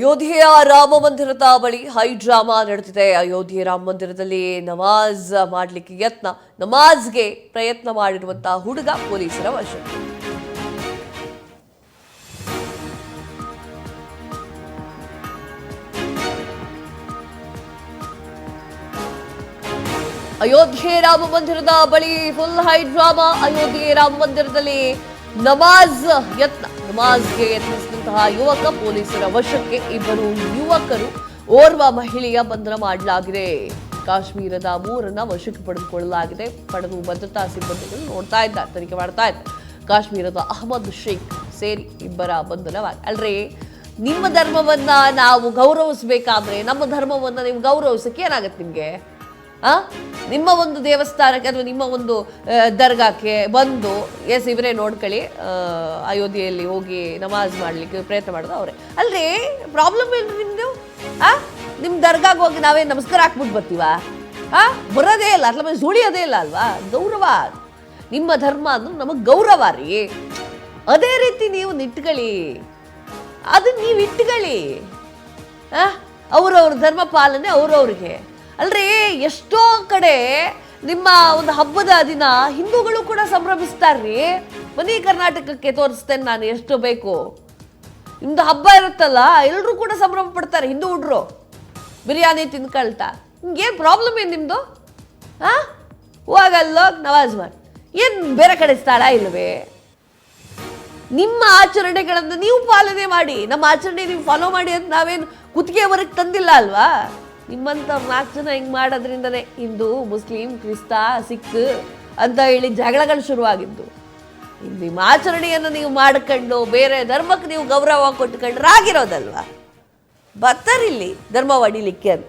ಅಯೋಧ್ಯೆಯ ರಾಮ ಮಂದಿರದ ಬಳಿ ಹೈ ಡ್ರಾಮಾ ನಡೆದಿದೆ. ಅಯೋಧ್ಯೆ ರಾಮ ಮಂದಿರದಲ್ಲಿ ನಮಾಜ್ ಮಾಡಲಿಕ್ಕೆ ನಮಾಜ್ಗೆ ಪ್ರಯತ್ನ ಮಾಡಿರುವಂತಹ ಹುಡುಗ ಪೊಲೀಸರ ವಶಕ್ಕೆ. ಅಯೋಧ್ಯೆ ರಾಮ ಮಂದಿರದ ಬಳಿ full high drama. Ayodhya Rama ಮಂದಿರದಲ್ಲಿ ನಮಾಜ್ಗೆ ಯತ್ನಿಸಿದಂತಹ ಯುವಕ ಪೊಲೀಸರ ವಶಕ್ಕೆ. ಇಬ್ಬರು ಯುವಕರು ಓರ್ವ ಮಹಿಳೆಯ ಬಂಧನ ಮಾಡಲಾಗಿದೆ. ಕಾಶ್ಮೀರದ ಮೂರನ್ನ ವಶಕ್ಕೆ ಪಡೆದುಕೊಳ್ಳಲಾಗಿದೆ. ಭದ್ರತಾ ಸಿಬ್ಬಂದಿಗಳು ನೋಡ್ತಾ ಇದ್ದಾರೆ, ತನಿಖೆ ಮಾಡ್ತಾ ಇದ್ದಾರೆ. ಕಾಶ್ಮೀರದ ಅಹಮದ್ ಶೇಖ್ ಸೇರಿ ಇಬ್ಬರ ಬಂಧನವಾಗಿದೆ. ಅಲ್ರಿ, ನಿಮ್ಮ ಧರ್ಮವನ್ನ ನಾವು ಗೌರವಿಸಬೇಕಾದ್ರೆ ನಮ್ಮ ಧರ್ಮವನ್ನ ನೀವು ಗೌರವಿಸಕ್ಕೆ ಏನಾಗತ್ತೆ ನಿಮ್ಗೆ? ನಿಮ್ಮ ಒಂದು ದೇವಸ್ಥಾನಕ್ಕೆ ಅಥವಾ ನಿಮ್ಮ ಒಂದು ದರ್ಗಾಕ್ಕೆ ಬಂದು ಇವರೇ ನೋಡ್ಕೊಳ್ಳಿ, ಅಯೋಧ್ಯೆಯಲ್ಲಿ ಹೋಗಿ ನಮಾಜ್ ಮಾಡ್ಲಿಕ್ಕೆ ಪ್ರಯತ್ನ ಮಾಡೋದು ಅವರೇ ಅಲ್ರಿ. ಪ್ರಾಬ್ಲಮ್ ಏನು ನಿಮ್ದು? ನಿಮ್ಮ ದರ್ಗಾಗೆ ಹೋಗಿ ನಾವೇ ನಮಸ್ಕಾರ ಹಾಕ್ಬಿಟ್ಟು ಬರ್ತೀವ? ಬರೋದೇ ಇಲ್ಲ, ಅಥವಾ ಸುಳಿಯೋದೇ ಇಲ್ಲ ಅಲ್ವಾ? ಗೌರವ, ನಿಮ್ಮ ಧರ್ಮ ಅಂದ್ರೆ ನಮಗೆ ಗೌರವ ರೀ. ಅದೇ ರೀತಿ ನೀವು ನಿಟ್ಕೊಳ್ಳಿ, ಅದನ್ನ ನೀವು ಇಟ್ಕೊಳ್ಳಿ. ಅವ್ರವ್ರ ಧರ್ಮ ಪಾಲನೆ ಅವ್ರವ್ರಿಗೆ ಅಲ್ರಿ. ಎಷ್ಟೋ ಕಡೆ ನಿಮ್ಮ ಒಂದು ಹಬ್ಬದ ದಿನ ಹಿಂದೂಗಳು ಕೂಡ ಸಂಭ್ರಮಿಸ್ತಾರ್ರಿ. ಬನ್ನಿ ಕರ್ನಾಟಕಕ್ಕೆ ತೋರಿಸ್ತೇನೆ ನಾನು ಎಷ್ಟು ಬೇಕು. ನಿಮ್ದು ಹಬ್ಬ ಇರುತ್ತಲ್ಲ, ಎಲ್ಲರೂ ಕೂಡ ಸಂಭ್ರಮ ಪಡ್ತಾರೆ. ಹಿಂದೂ ಹುಡ್ರು ಬಿರಿಯಾನಿ ತಿನ್ಕೊಳ್ತಾ. ನಿಮ್ಗೇನು ಪ್ರಾಬ್ಲಮ್ ಏನು ನಿಮ್ಮದು? ಹೋಗಲ್ಲ ನವಾಜ್ ಮಾಡಿ, ಏನು ಬೇರೆ ಕಡೆ ಸ್ಥಳ ಇಲ್ಲವೇ? ನಿಮ್ಮ ಆಚರಣೆಗಳನ್ನು ನೀವು ಪಾಲನೆ ಮಾಡಿ, ನಮ್ಮ ಆಚರಣೆ ನೀವು ಫಾಲೋ ಮಾಡಿ ಅಂತ ನಾವೇನು ಕುತ್ತಿಗೆವರೆಗೆ ತಂದಿಲ್ಲ ಅಲ್ವಾ? ನಿಮ್ಮಂಥ 4 ಜನ ಹಿಂಗೆ ಮಾಡೋದ್ರಿಂದನೇ ಹಿಂದೂ, ಮುಸ್ಲಿಂ, ಕ್ರಿಸ್ತ, ಸಿಖ್ ಅಂತ ಹೇಳಿ ಜಗಳಗಳು ಶುರುವಾಗಿದ್ದು. ನಿಮ್ಮ ಆಚರಣೆಯನ್ನು ನೀವು ಮಾಡ್ಕೊಂಡು ಬೇರೆ ಧರ್ಮಕ್ಕೆ ನೀವು ಗೌರವ ಕೊಟ್ಕೊಂಡ್ರೆ ಆಗಿರೋದಲ್ವಾ? ಬರ್ತಾರಿಲ್ಲಿ ಧರ್ಮ ಹೊಡಿಲಿಕ್ಕೆ ಅಂತ.